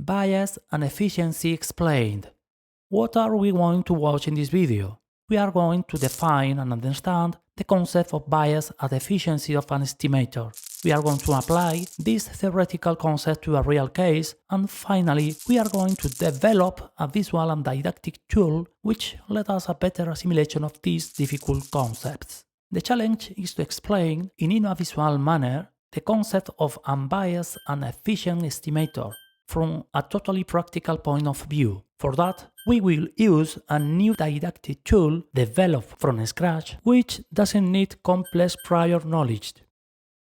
Bias and efficiency explained. What are we going to watch in this video? We are going to define and understand the concept of bias and efficiency of an estimator. We are going to apply this theoretical concept to a real case, and finally, we are going to develop a visual and didactic tool which let us a better assimilation of these difficult concepts. The challenge is to explain in a visual manner the concept of unbiased and efficient estimator from a totally practical point of view. For that, we will use a new didactic tool developed from scratch, which doesn't need complex prior knowledge.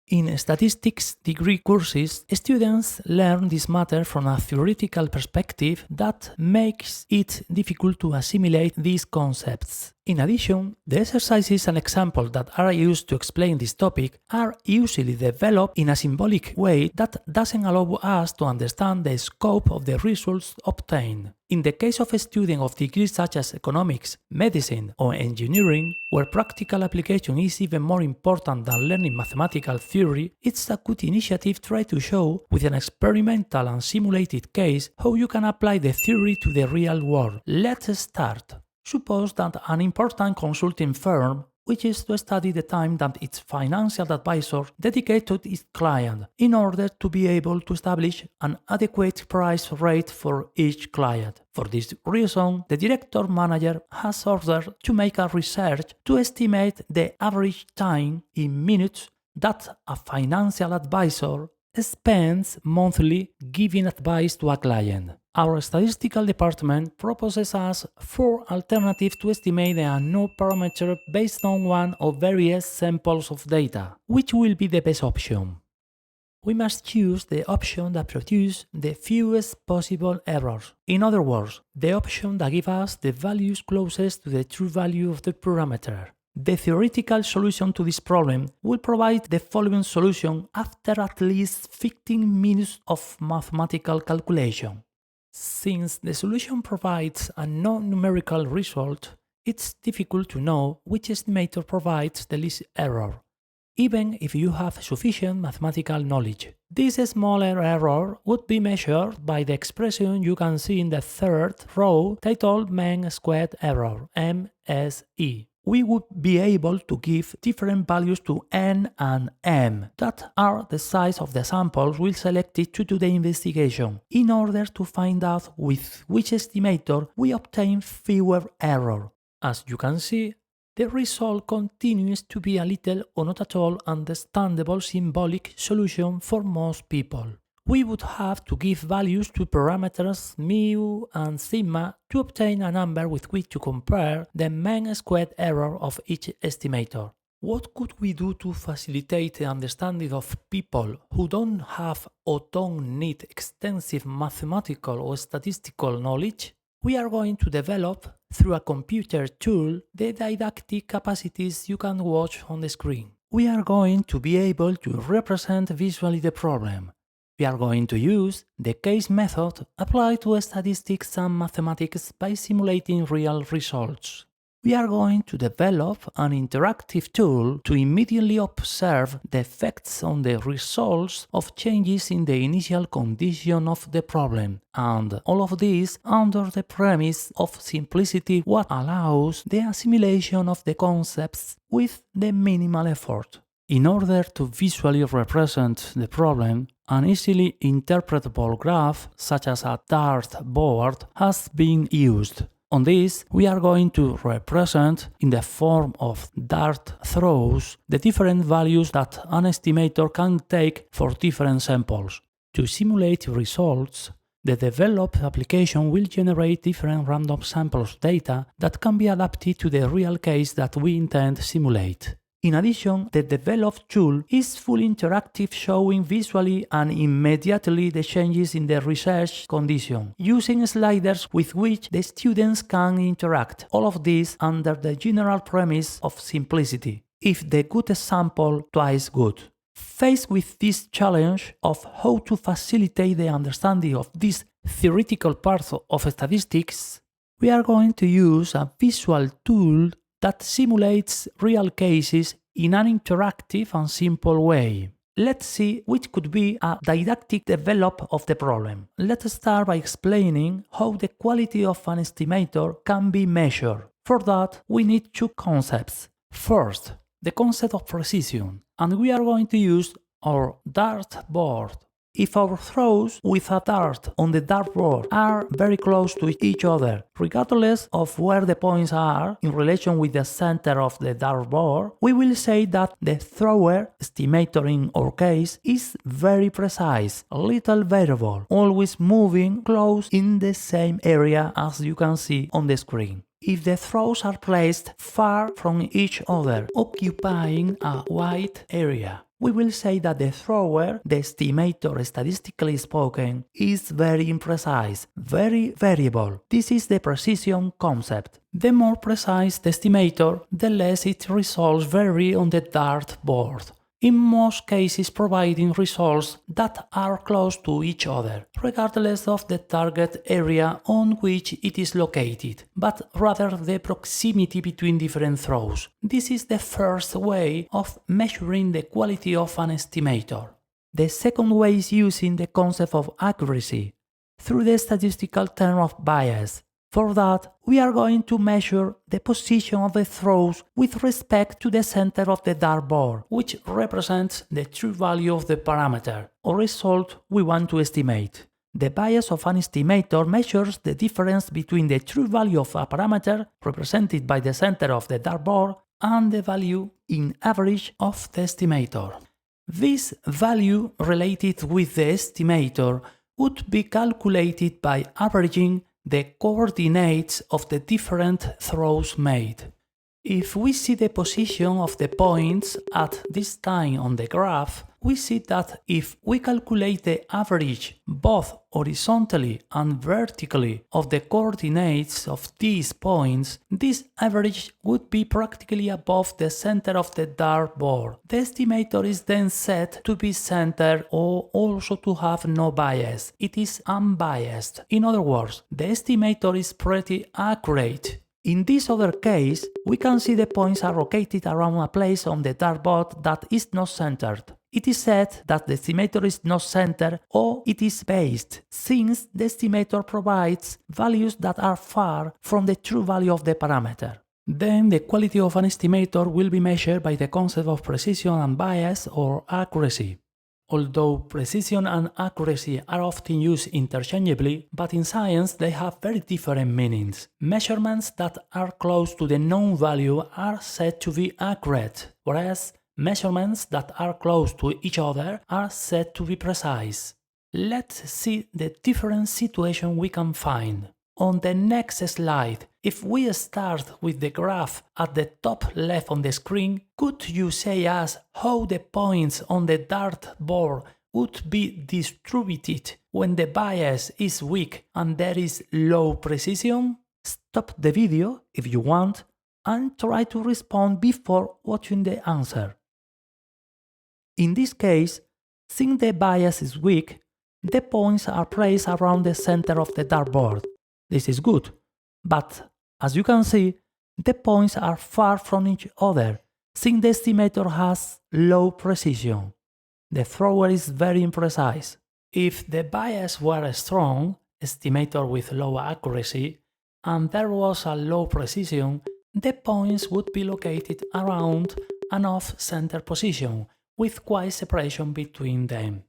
In statistics degree courses, students learn this matter from a theoretical perspective that makes it difficult to assimilate these concepts. In addition, the exercises and examples that are used to explain this topic are usually developed in a symbolic way that doesn't allow us to understand the scope of the results obtained. In the case of a student of degrees such as economics, medicine, or engineering, where practical application is even more important than learning mathematical theory, it's a good initiative to try to show, with an experimental and simulated case, how you can apply the theory to the real world. Let's start. Suppose that an important consulting firm wishes to study the time that its financial advisor dedicates to its client in order to be able to establish an adequate price rate for each client. For this reason, the director manager has ordered to make a research to estimate the average time in minutes that a financial advisor spends monthly giving advice to a client. Our statistical department proposes us 4 alternatives to estimate the unknown parameter based on one or various samples of data. Which will be the best option? We must choose the option that produces the fewest possible errors. In other words, the option that gives us the values closest to the true value of the parameter. The theoretical solution to this problem will provide the following solution after at least 15 minutes of mathematical calculation. Since the solution provides a non-numerical result, it's difficult to know which estimator provides the least error, even if you have sufficient mathematical knowledge. This smaller error would be measured by the expression you can see in the third row titled mean squared error, MSE. We would be able to give different values to n and m, that are the size of the samples we selected to do the investigation, in order to find out with which estimator we obtain fewer errors. As you can see, the result continues to be a little or not at all understandable symbolic solution for most people. We would have to give values to parameters mu and sigma to obtain a number with which to compare the mean squared error of each estimator. What could we do to facilitate the understanding of people who don't have or don't need extensive mathematical or statistical knowledge? We are going to develop, through a computer tool, the didactic capacities you can watch on the screen. We are going to be able to represent visually the problem. We are going to use the case method applied to statistics and mathematics by simulating real results. We are going to develop an interactive tool to immediately observe the effects on the results of changes in the initial condition of the problem, and all of this under the premise of simplicity, what allows the assimilation of the concepts with the minimal effort. In order to visually represent the problem, an easily interpretable graph, such as a dartboard, has been used. On this, we are going to represent, in the form of dart throws, the different values that an estimator can take for different samples. To simulate results, the developed application will generate different random samples of data that can be adapted to the real case that we intend to simulate. In addition, the developed tool is fully interactive, showing visually and immediately the changes in the research condition, using sliders with which the students can interact, all of this under the general premise of simplicity. If the good sample, twice good. Faced with this challenge of how to facilitate the understanding of this theoretical part of statistics, we are going to use a visual tool that simulates real cases in an interactive and simple way. Let's see which could be a didactic develop of the problem. Let's start by explaining how the quality of an estimator can be measured. For that, we need two concepts. First, the concept of precision, and we are going to use our dartboard. If our throws with a dart on the dartboard are very close to each other, regardless of where the points are in relation with the center of the dartboard, we will say that the thrower, estimator in our case, is very precise, a little variable, always moving close in the same area as you can see on the screen. If the throws are placed far from each other, occupying a wide area, we will say that the thrower, the estimator statistically spoken, is very imprecise, very variable. This is the precision concept. The more precise the estimator, the less its results vary on the dartboard, in most cases providing results that are close to each other, regardless of the target area on which it is located, but rather the proximity between different throws. This is the first way of measuring the quality of an estimator. The second way is using the concept of accuracy, through the statistical term of bias. For that, we are going to measure the position of the throws with respect to the center of the dartboard, which represents the true value of the parameter, or result we want to estimate. The bias of an estimator measures the difference between the true value of a parameter, represented by the center of the dartboard, and the value in average of the estimator. This value related with the estimator would be calculated by averaging the coordinates of the different throws made. If we see the position of the points at this time on the graph, we see that if we calculate the average both horizontally and vertically of the coordinates of these points, this average would be practically above the center of the dartboard. The estimator is then set to be centered or also to have no bias. It is unbiased. In other words, the estimator is pretty accurate. In this other case, we can see the points are located around a place on the dartboard that is not centered. It is said that the estimator is not centered or it is based, since the estimator provides values that are far from the true value of the parameter. Then the quality of an estimator will be measured by the concept of precision and bias or accuracy. Although precision and accuracy are often used interchangeably, but in science they have very different meanings. Measurements that are close to the known value are said to be accurate, whereas measurements that are close to each other are said to be precise. Let's see the different situation we can find. On the next slide, if we start with the graph at the top left on the screen, could you say us how the points on the dartboard would be distributed when the bias is weak and there is low precision? Stop the video if you want and try to respond before watching the answer. In this case, since the bias is weak, the points are placed around the center of the dartboard. This is good, but as you can see, the points are far from each other, since the estimator has low precision. The thrower is very imprecise. If the bias were strong, estimator with low accuracy, and there was a low precision, the points would be located around an off-center position, with quite separation between them.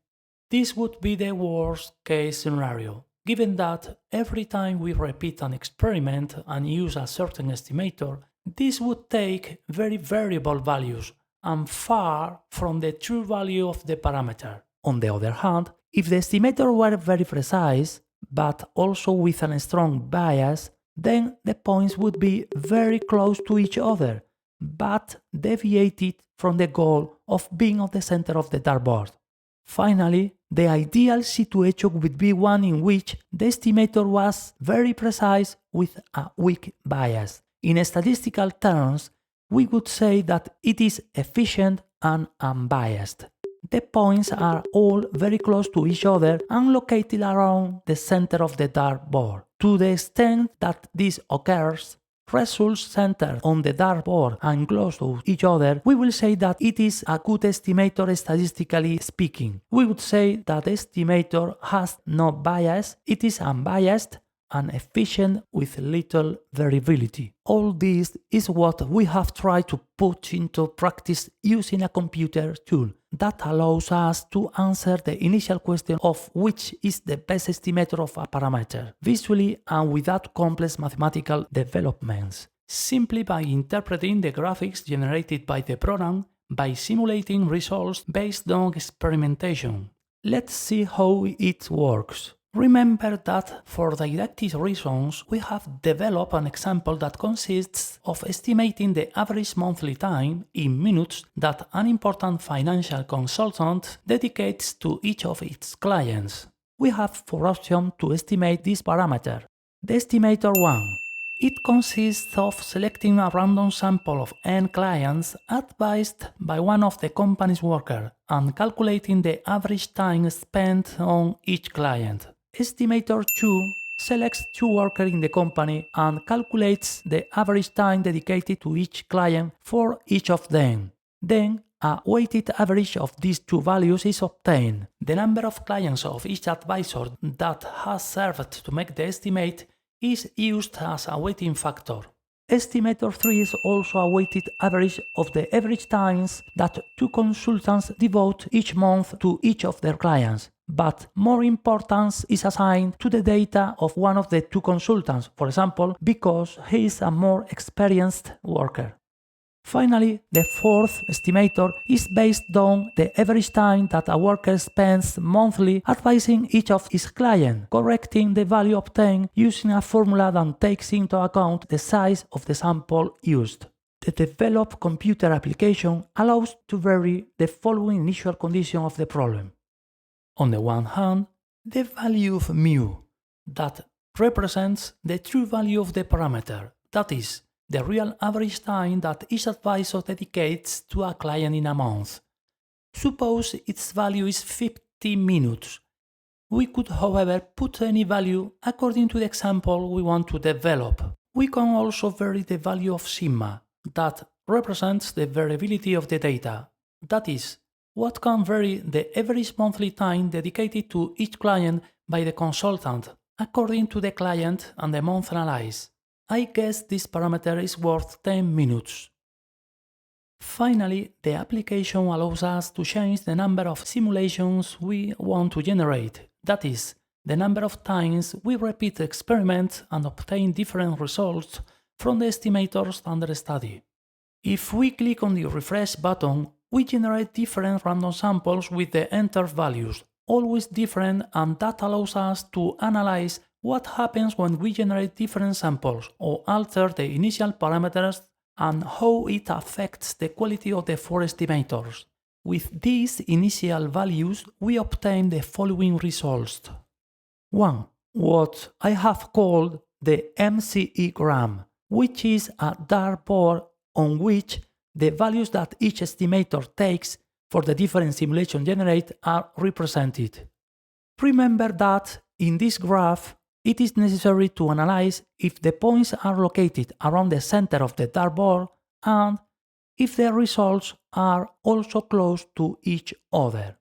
This would be the worst-case scenario. Given that every time we repeat an experiment and use a certain estimator, this would take very variable values and far from the true value of the parameter. On the other hand, if the estimator were very precise, but also with a strong bias, then the points would be very close to each other, but deviated from the goal of being at the center of the dartboard. Finally, the ideal situation would be one in which the estimator was very precise with a weak bias. In statistical terms, we would say that it is efficient and unbiased. The points are all very close to each other and located around the center of the dartboard. To the extent that this occurs, results centered on the dartboard and close to each other, we will say that it is a good estimator statistically speaking. We would say that the estimator has no bias, it is unbiased and efficient with little variability. All this is what we have tried to put into practice using a computer tool that allows us to answer the initial question of which is the best estimator of a parameter, visually and without complex mathematical developments, simply by interpreting the graphics generated by the program by simulating results based on experimentation. Let's see how it works. Remember that for didactic reasons, we have developed an example that consists of estimating the average monthly time in minutes that an important financial consultant dedicates to each of its clients. We have four options to estimate this parameter. The estimator 1. It consists of selecting a random sample of n clients advised by one of the company's workers and calculating the average time spent on each client. Estimator 2 selects two workers in the company and calculates the average time dedicated to each client for each of them. Then, a weighted average of these two values is obtained. The number of clients of each advisor that has served to make the estimate is used as a weighting factor. Estimator 3 is also a weighted average of the average times that two consultants devote each month to each of their clients. But more importance is assigned to the data of one of the two consultants, for example, because he is a more experienced worker. Finally, the fourth estimator is based on the average time that a worker spends monthly advising each of his clients, correcting the value obtained using a formula that takes into account the size of the sample used. The developed computer application allows to vary the following initial condition of the problem. On the one hand, the value of mu, that represents the true value of the parameter, that is, the real average time that each advisor dedicates to a client in a month. Suppose its value is 50 minutes. We could, however, put any value according to the example we want to develop. We can also vary the value of sigma, that represents the variability of the data, that is, what can vary the average monthly time dedicated to each client by the consultant according to the client and the month analyzed. I guess this parameter is worth 10 minutes. Finally, the application allows us to change the number of simulations we want to generate, that is, the number of times we repeat the experiment and obtain different results from the estimators under study. If we click on the refresh button, we generate different random samples with the entered values, always different, and that allows us to analyze what happens when we generate different samples or alter the initial parameters and how it affects the quality of the four estimators. With these initial values, we obtain the following results. 1. What I have called the MCE gram, which is a dartboard on which the values that each estimator takes for the different simulations generated are represented. Remember that in this graph, it is necessary to analyze if the points are located around the center of the dartboard and if the results are also close to each other.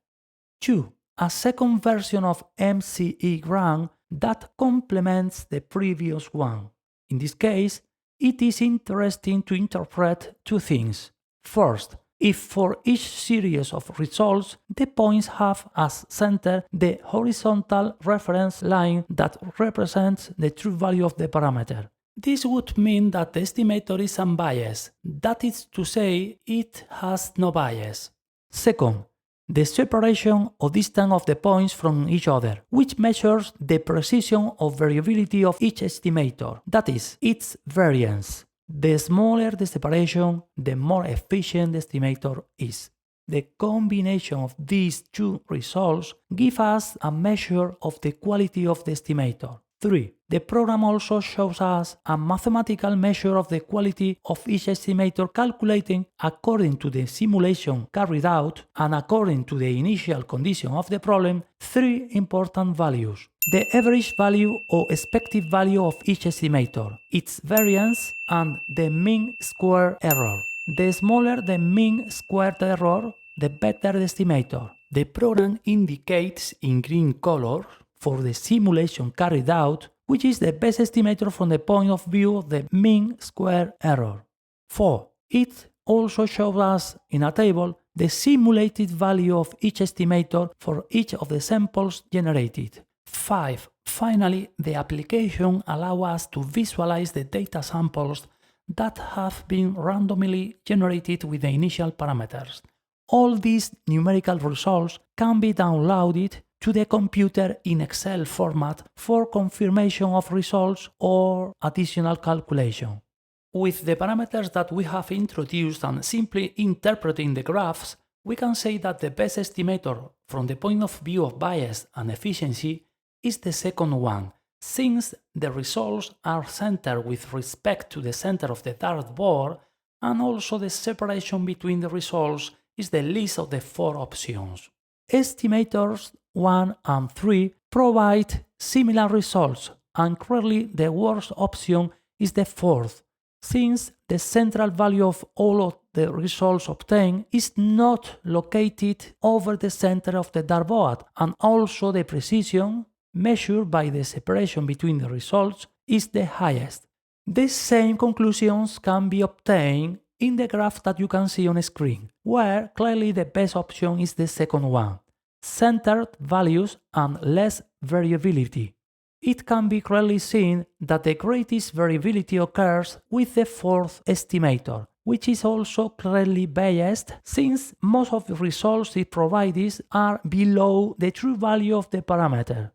2. A second version of MCE gram that complements the previous one. In this case, it is interesting to interpret two things. First, if for each series of results the points have as center the horizontal reference line that represents the true value of the parameter. This would mean that the estimator is unbiased, that is to say, it has no bias. Second, the separation or distance of the points from each other, which measures the precision or variability of each estimator, that is, its variance. The smaller the separation, the more efficient the estimator is. The combination of these two results gives us a measure of the quality of the estimator. 3. The program also shows us a mathematical measure of the quality of each estimator calculating according to the simulation carried out and according to the initial condition of the problem 3 important values. The average value or expected value of each estimator, its variance, and the mean square error. The smaller the mean squared error, the better the estimator. The program indicates in green color for the simulation carried out, which is the best estimator from the point of view of the mean square error. 4. It also shows us in a table the simulated value of each estimator for each of the samples generated. 5. Finally, the application allows us to visualize the data samples that have been randomly generated with the initial parameters. All these numerical results can be downloaded to the computer in Excel format for confirmation of results or additional calculation. With the parameters that we have introduced and simply interpreting the graphs, we can say that the best estimator from the point of view of bias and efficiency is the second one, since the results are centered with respect to the center of the dartboard, and also the separation between the results is the least of the 4 options. Estimators 1 and 3 provide similar results, and clearly the worst option is the 4th, since the central value of all of the results obtained is not located over the center of the dartboard, and also the precision measured by the separation between the results is the highest. The same conclusions can be obtained in the graph that you can see on screen, where clearly the best option is the second one, centered values and less variability. It can be clearly seen that the greatest variability occurs with the 4th estimator, which is also clearly biased since most of the results it provides are below the true value of the parameter.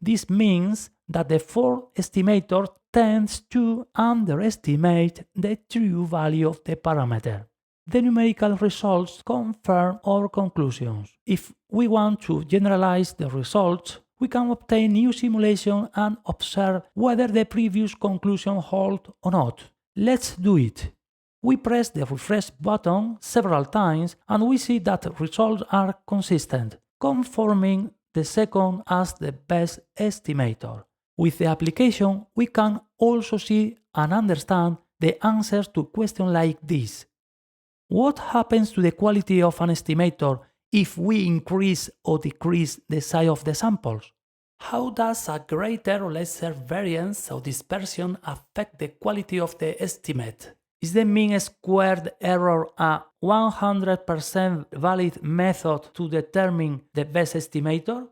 This means that the 4th estimator tends to underestimate the true value of the parameter. The numerical results confirm our conclusions. If we want to generalize the results, we can obtain new simulation and observe whether the previous conclusion holds or not. Let's do it. We press the refresh button several times and we see that results are consistent, confirming the second as the best estimator. With the application, we can also see and understand the answers to questions like this. What happens to the quality of an estimator if we increase or decrease the size of the samples? How does a greater or lesser variance or dispersion affect the quality of the estimate? Is the mean squared error a 100% valid method to determine the best estimator?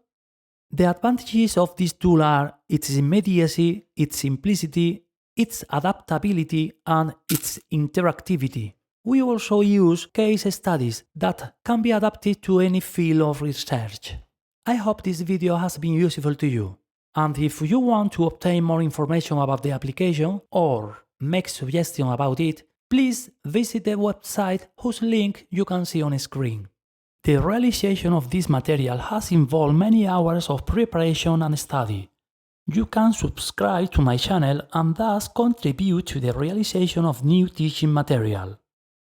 The advantages of this tool are its immediacy, its simplicity, its adaptability, and its interactivity. We also use case studies that can be adapted to any field of research. I hope this video has been useful to you. And if you want to obtain more information about the application or make suggestions about it, please visit the website whose link you can see on screen. The realization of this material has involved many hours of preparation and study. You can subscribe to my channel and thus contribute to the realization of new teaching material.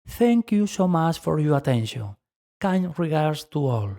Thank you so much for your attention. Kind regards to all.